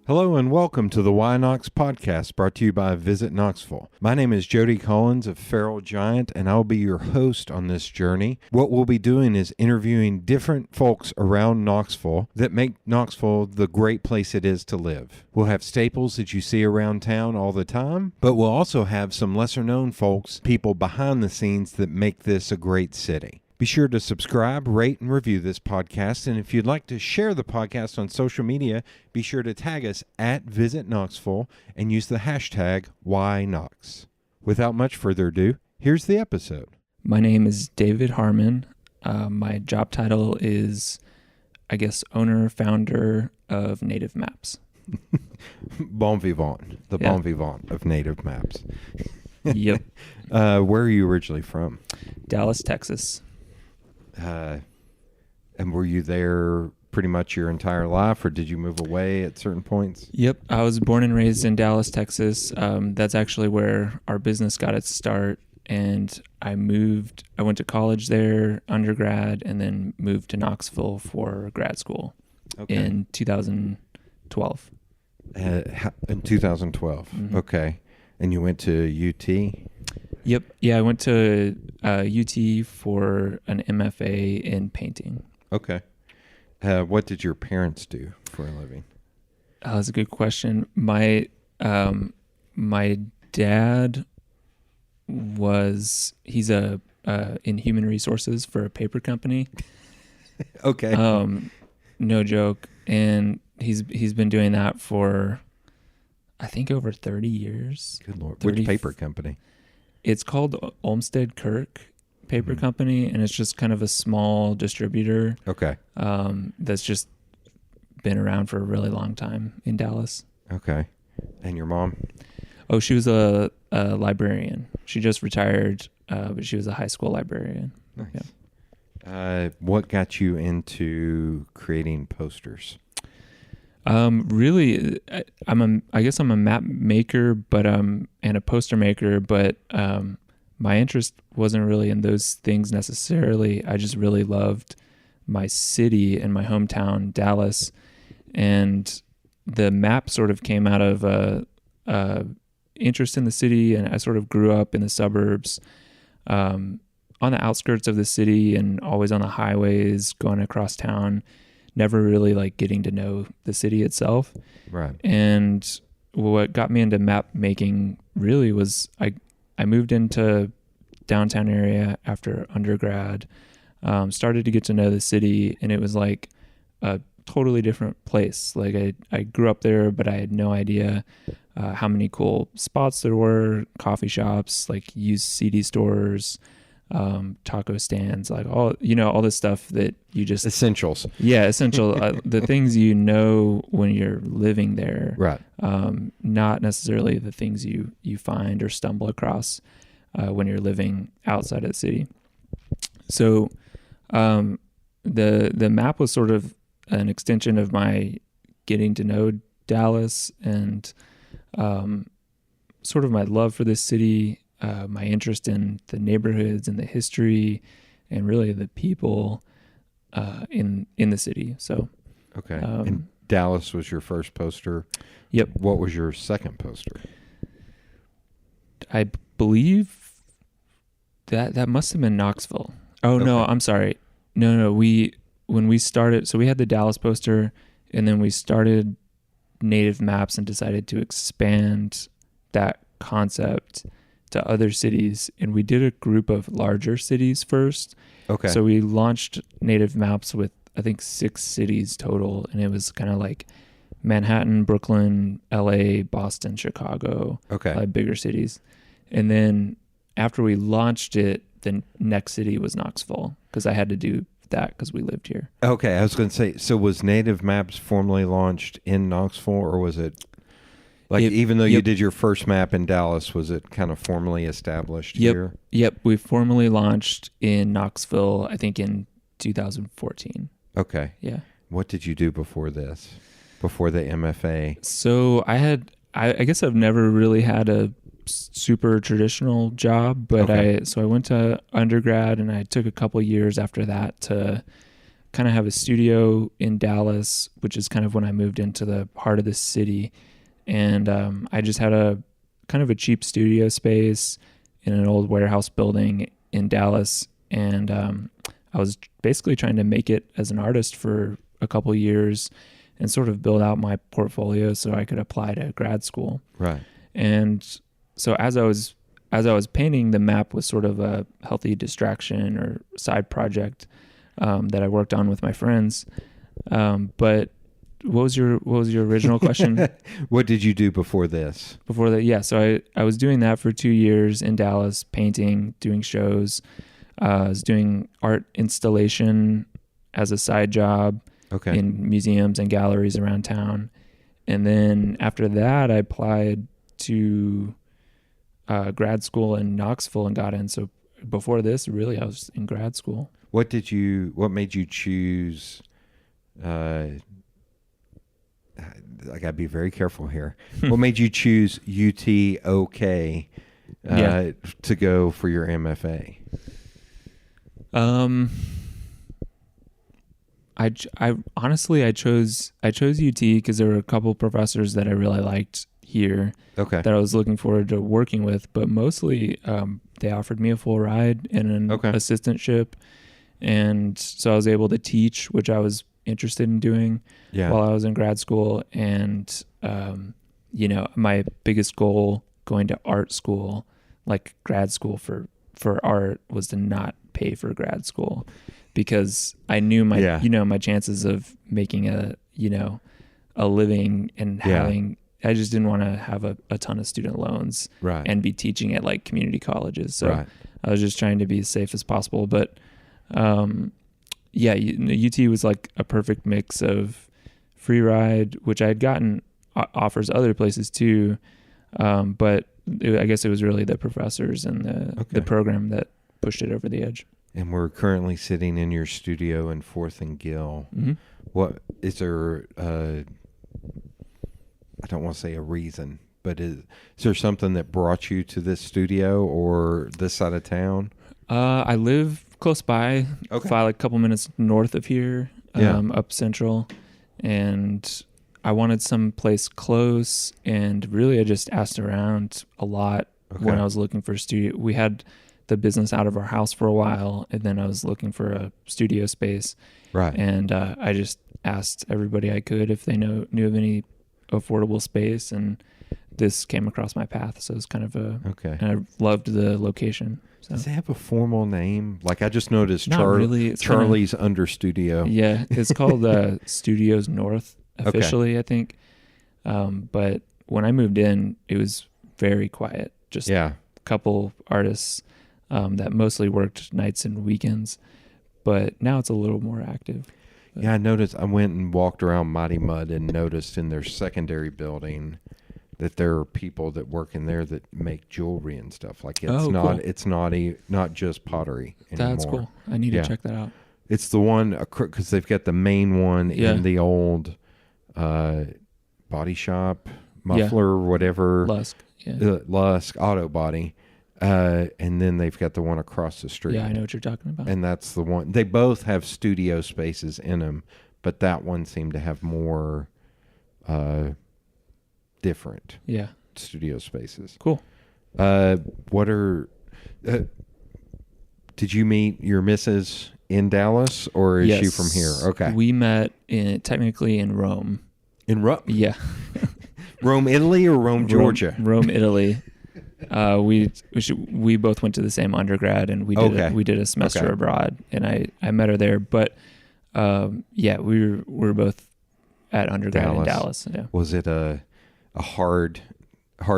Hello and welcome to the WhyKnox podcast brought to you by Visit Knoxville. My name is Jody Collins of Feral Giant and I'll be your host on this journey. What we'll be doing is interviewing different folks around Knoxville that make Knoxville the great place it is to live. We'll have staples that you see around town all the time, but we'll also have some lesser known folks, people behind the scenes that make this a great city. Be sure to subscribe, rate, and review this podcast. And if you'd like to share the podcast on social media, be sure to tag us at Visit Knoxville and use the hashtag WhyKnox. Without much further ado, here's the episode. My name is David Harman. My job title is, owner, founder of Native Maps. Bon vivant, bon vivant of Native Maps. Yep. Where are you originally from? Dallas, Texas. And were you there pretty much your entire life, or did you move away at certain points? Yep. I was born and raised in Dallas, Texas. That's actually where our business got its start. And I went to college there, undergrad, and then moved to Knoxville for grad school in 2012. In 2012. Mm-hmm. Okay. And you went to UT? Yep. Yeah, I went to UT for an MFA in painting. Okay. What did your parents do for a living? That's a good question. My dad he's in human resources for a paper company. Okay. No joke. And he's been doing that for, I think, over 30 years. Good Lord. Which paper company? It's called Olmsted Kirk Paper Company, and it's just kind of a small distributor. Okay. That's just been around for a really long time in Dallas. Okay. And your mom? Oh, she was a librarian. She just retired, but she was a high school librarian. Nice. Yeah. What got you into creating posters? Really, I'm a map maker, but and a poster maker, but my interest wasn't really in those things necessarily. I just really loved my city and my hometown, Dallas, and the map sort of came out of a interest in the city, and I sort of grew up in the suburbs, on the outskirts of the city, and always on the highways, going across town. Never really like getting to know the city itself. Right. And what got me into map making really was I moved into downtown area after undergrad, started to get to know the city, and it was like a totally different place. Like I grew up there, but I had no idea how many cool spots there were, coffee shops, like used CD stores, taco stands, like all this stuff that you just essentials. Yeah, essential. The things when you're living there, right? Not necessarily the things you find or stumble across when you're living outside of the city. So, the map was sort of an extension of my getting to know Dallas and sort of my love for this city. My interest in the neighborhoods and the history and really the people in the city. So, okay. And Dallas was your first poster. Yep. What was your second poster? I believe that must have been Knoxville. Oh, okay. No, I'm sorry. No. When we started, so we had the Dallas poster, and then we started Native Maps and decided to expand that concept to other cities, and we did a group of larger cities first. Okay. So we launched Native Maps with, I think, 6 cities total, and it was kind of like Manhattan, Brooklyn, LA, Boston, Chicago. Okay. Bigger cities. And then after we launched it, the next city was Knoxville, because I had to do that because we lived here. Okay. I was going to say, so was Native Maps formally launched in Knoxville, or was it even though you did your first map in Dallas, was it kind of formally established here? Yep. We formally launched in Knoxville, I think in 2014. Okay. Yeah. What did you do before this? Before the MFA? So I guess I've never really had a super traditional job, but okay. I went to undergrad, and I took a couple years after that to kind of have a studio in Dallas, which is kind of when I moved into the heart of the city. And I just had a kind of a cheap studio space in an old warehouse building in Dallas. And I was basically trying to make it as an artist for a couple years and sort of build out my portfolio so I could apply to grad school. Right. And so as I was painting, the map was sort of a healthy distraction or side project that I worked on with my friends. But what was your original question? What did you do before this? Before that, yeah. So I was doing that for 2 years in Dallas, painting, doing shows. I was doing art installation as a side job in museums and galleries around town. And then after that, I applied to grad school in Knoxville and got in. So before this, really, I was in grad school. What made you choose, I gotta be very careful here. What made you choose UTOK to go for your MFA? I honestly, I chose UT because there were a couple professors that I really liked here that I was looking forward to working with, but mostly they offered me a full ride and an assistantship. And so I was able to teach, which I was interested in doing while I was in grad school. And, my biggest goal going to art school, like grad school for art, was to not pay for grad school, because I knew my chances of making a living and having, I just didn't want to have a ton of student loans and be teaching at like community colleges. So I was just trying to be as safe as possible. But UT was like a perfect mix of free ride, which I had gotten offers other places too. But I guess it was really the professors and the program that pushed it over the edge. And we're currently sitting in your studio in 4th and Gill. Mm-hmm. What is there? I don't want to say a reason, but is there something that brought you to this studio or this side of town? I live close by, like a couple minutes north of here, up central, and I wanted some place close. And really, I just asked around a lot when I was looking for a studio. We had the business out of our house for a while, and then I was looking for a studio space. Right. And I just asked everybody I could if they knew of any affordable space, and this came across my path. So it was kind of and I loved the location. So. Does it have a formal name? Like I just noticed really. Charlie's Under Studio. Yeah, it's called Studios North officially, I think. But when I moved in, it was very quiet. Just a couple artists that mostly worked nights and weekends. But now it's a little more active. But. Yeah, I noticed. I went and walked around Mighty Mud and noticed in their secondary building that there are people that work in there that make jewelry and stuff. Like it's not just pottery anymore. That's cool. I need to check that out. It's the one because they've got the main one in the old body shop, muffler, whatever. Lusk Auto Body. And then they've got the one across the street. Yeah, I know what you're talking about. And that's the one. They both have studio spaces in them, but that one seemed to have more different studio spaces. Cool. What are... did you meet your missus in Dallas, or is she from here? Okay. We met technically in Rome. In Rome? Yeah. Rome, Italy, or Rome, Georgia? Rome, Italy. We both went to the same undergrad, and we did a semester abroad, and I met her there. But we were both at undergrad in Dallas. Yeah. Was it a hard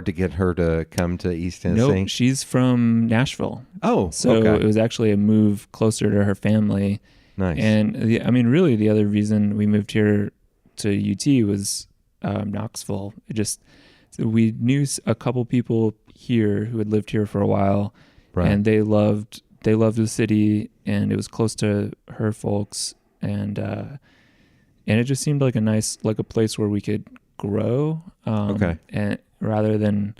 to get her to come to East Tennessee? No, she's from Nashville. Oh, so it was actually a move closer to her family. Nice. And really the other reason we moved here to UT was Knoxville. So we knew a couple people here who had lived here for a while, and they loved the city, and it was close to her folks, and it just seemed like a place where we could grow, and rather than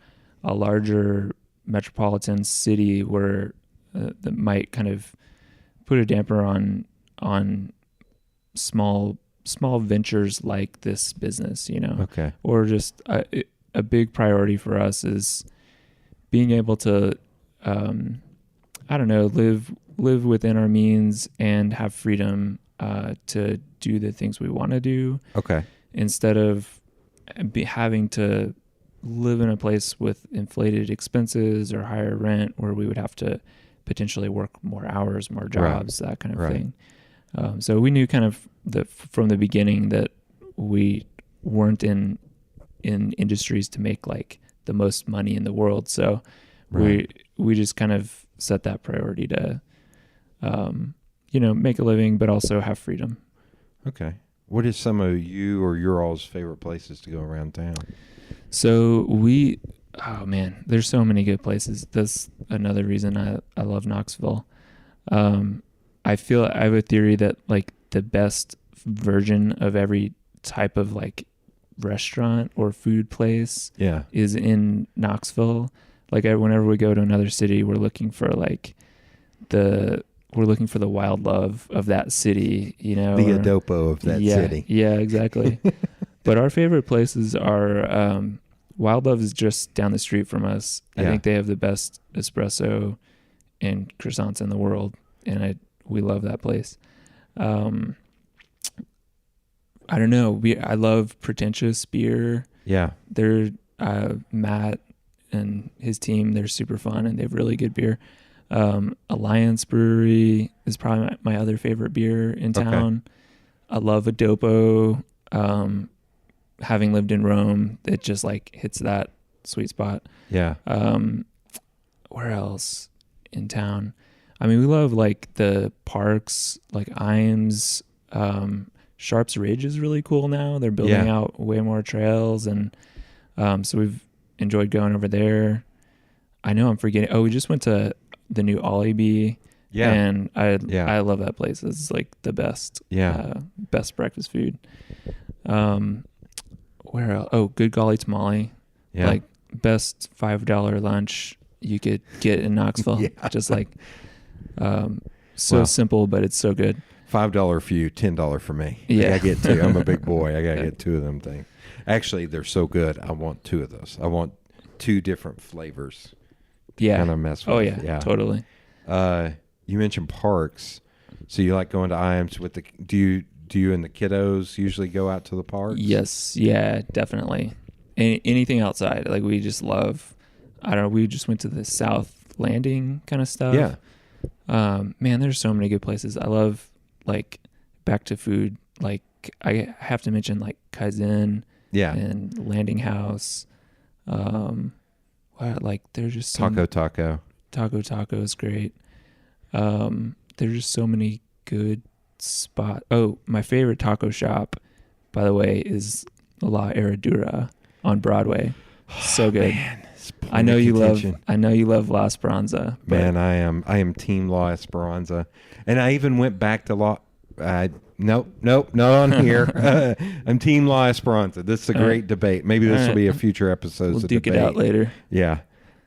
a larger metropolitan city where that might kind of put a damper on small ventures like this business, Okay. or just a big priority for us is being able to, I don't know, live within our means and have freedom to do the things we want to do. Okay. Instead of having to live in a place with inflated expenses or higher rent, where we would have to potentially work more hours, more jobs, that kind of thing. So we knew kind of from the beginning that we weren't in industries to make like the most money in the world. So we just kind of set that priority to, make a living, but also have freedom. Okay. What is some of you or your all's favorite places to go around town? So there's so many good places. That's another reason I love Knoxville. I have a theory that like the best version of every type of like restaurant or food place is in Knoxville. Like whenever we go to another city, we're looking for the wild love of that city, the adobo of that city. Yeah, exactly. But our favorite places are, Wild Love is just down the street from us. I think they have the best espresso and croissants in the world, and we love that place. I don't know. I love Pretentious beer. Yeah. They're Matt and his team. They're super fun and they have really good beer. Alliance Brewery is probably my other favorite beer in town. Okay. I love Adobo. Having lived in Rome, it just like hits that sweet spot. Yeah. Where else in town? I mean, we love like the parks, like Imes. Sharps Ridge is really cool now. They're building out way more trails, and so we've enjoyed going over there. I know I'm forgetting. Oh, we just went to the new Ollie B. Yeah. And I love that place. It's like the best. Yeah. Best breakfast food. Where else? Oh, Good Golly Tamale. Yeah. Like best $5 lunch you could get in Knoxville. Just like simple, but it's so good. $5 for you, $10 for me. Yeah. I get two. I'm a big boy. I gotta get two of them things. Actually, they're so good. I want two of those. I want two different flavors. Yeah. Kind of mess with. Oh yeah. Totally. You mentioned parks, so you like going to Iams with the? Do you and the kiddos usually go out to the parks? Yes. Yeah. Definitely. Anything outside, like we just love. I don't know. We just went to the South Landing kind of stuff. Yeah. Man, there's so many good places. I love like back to food. Like I have to mention like Kaizen. Yeah. And Landing House. Like there's just Taco Taco is great. There's just so many good spots. Oh, my favorite taco shop, by the way, is La Herradura on Broadway. So good. Man, I know you love La Esperanza. Man, I am team La Esperanza, and I even went back to Nope, not on here. I'm team La Esperanza. This is a great debate. Maybe this will be a future episode. We'll duke it out later. Yeah.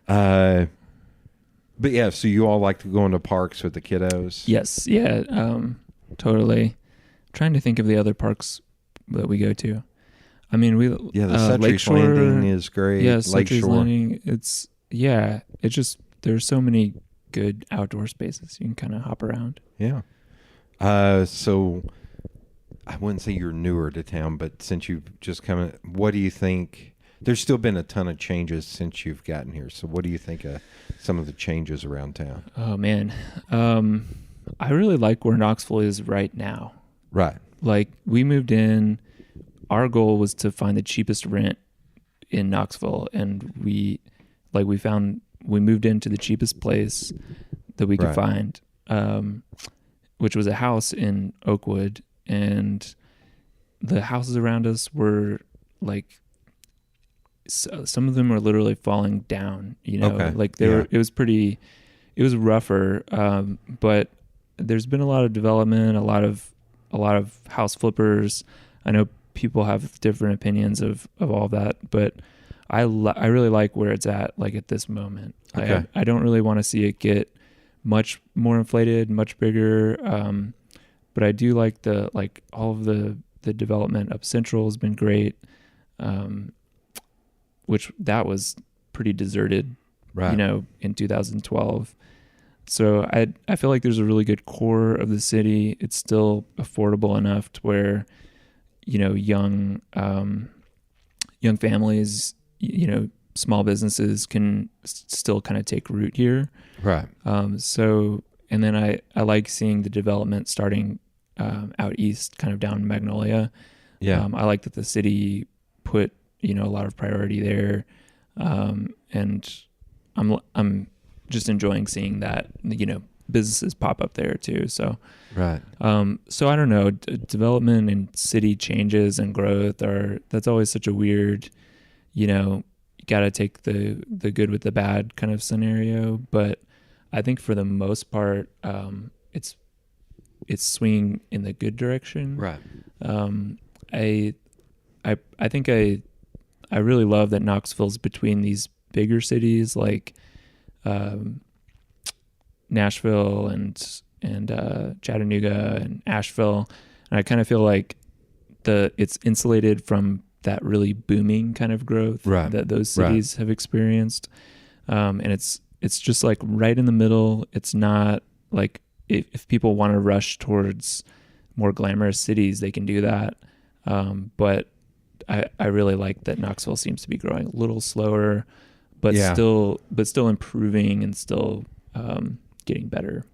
But yeah, so you all like to go into parks with the kiddos? Yes. Yeah. Totally. Trying to think of the other parks that we go to. I mean, the Suttrie's Landing is great. Yeah, Suttrie's Landing. It's just, there's so many good outdoor spaces. You can kind of hop around. Yeah. So I wouldn't say you're newer to town, but since you've just come in, what do you think? There's still been a ton of changes since you've gotten here. So what do you think of some of the changes around town? Oh, man. I really like where Knoxville is right now. Right. Like we moved in, our goal was to find the cheapest rent in Knoxville. And we moved into the cheapest place that we could find, which was a house in Oakwood. And the houses around us were like, some of them were literally falling down, like it was rougher. But there's been a lot of development, a lot of house flippers. I know people have different opinions of all that, but I really like where it's at, like at this moment. Okay. I don't really want to see it get much more inflated, much bigger. but I do like all of the development up Central has been great, which that was pretty deserted, Right. in 2012. So I feel like there's a really good core of the city. It's still affordable enough to where, young families, small businesses can still kind of take root here. Right. And then I like seeing the development starting out east, kind of down Magnolia. Yeah. I like that the city put, a lot of priority there. And I'm just enjoying seeing that, businesses pop up there too. So, right. So I don't know, development and city changes and growth that's always such a weird, you got to take the good with the bad kind of scenario. But I think for the most part, it's swinging in the good direction. Right. I think I really love that Knoxville's between these bigger cities like Nashville and Chattanooga and Asheville, and I kind of feel like it's insulated from that really booming kind of growth that those cities have experienced, and it's just like right in the middle. It's not like if people want to rush towards more glamorous cities, they can do that, but I really like that Knoxville seems to be growing a little slower, but still improving and still getting better.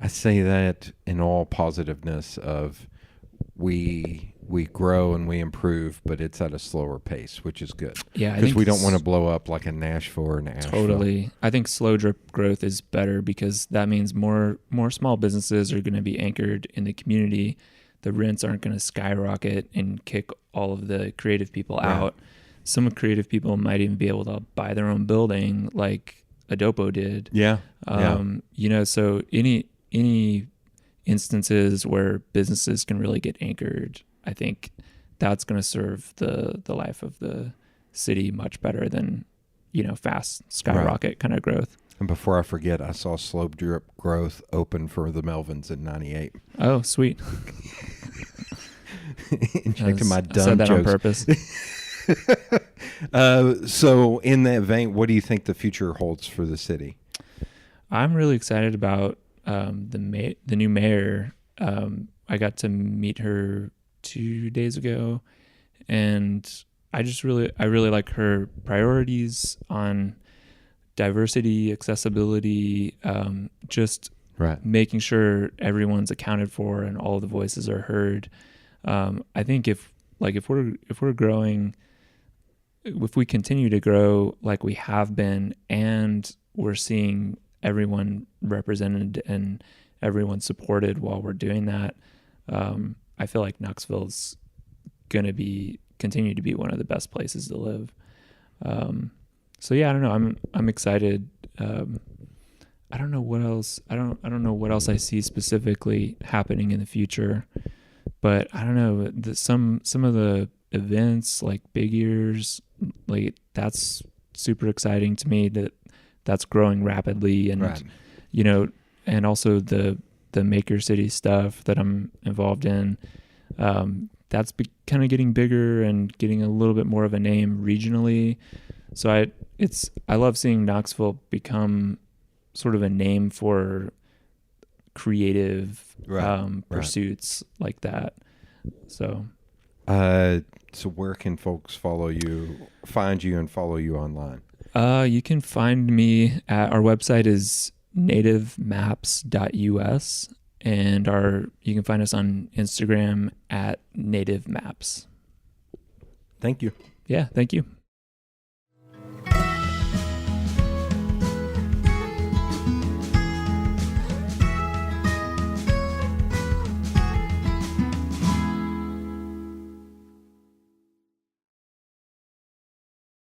I say that in all positiveness of we grow and we improve, but it's at a slower pace, which is good. Yeah, because we don't want to blow up like a Nashville or an Asheville. Totally. I think slow drip growth is better because that means more small businesses are going to be anchored in the community. The rents aren't going to skyrocket and kick all of the creative people out. Some creative people might even be able to buy their own building like Adopo did. Yeah. So any instances where businesses can really get anchored, I think that's going to serve the life of the city much better than, fast skyrocket kind of growth. And before I forget, I saw slow drip growth open for the Melvins in '98. Oh, sweet. Injecting my dumb I said that jokes on purpose. So in that vein, what do you think the future holds for the city? I'm really excited about the new mayor. I got to meet her 2 days ago, and I really like her priorities on diversity, accessibility, just making sure everyone's accounted for and all the voices are heard. I think if we're growing, if we continue to grow like we have been, and we're seeing everyone represented and everyone supported while we're doing that, I feel like Knoxville's going to continue to be one of the best places to live. So yeah, I don't know. I'm excited. I don't know what else. I don't know what else I see specifically happening in the future, but I don't know. Some of the events like Big Ears, like that's super exciting to me. That's growing rapidly, and and also the Maker City stuff that I'm involved in. That's kind of getting bigger and getting a little bit more of a name regionally. So I love seeing Knoxville become sort of a name for creative pursuits like that. So where can folks find you and follow you online? You can find me at our website is nativemaps.us, and you can find us on Instagram at nativemaps. Thank you. Yeah, thank you.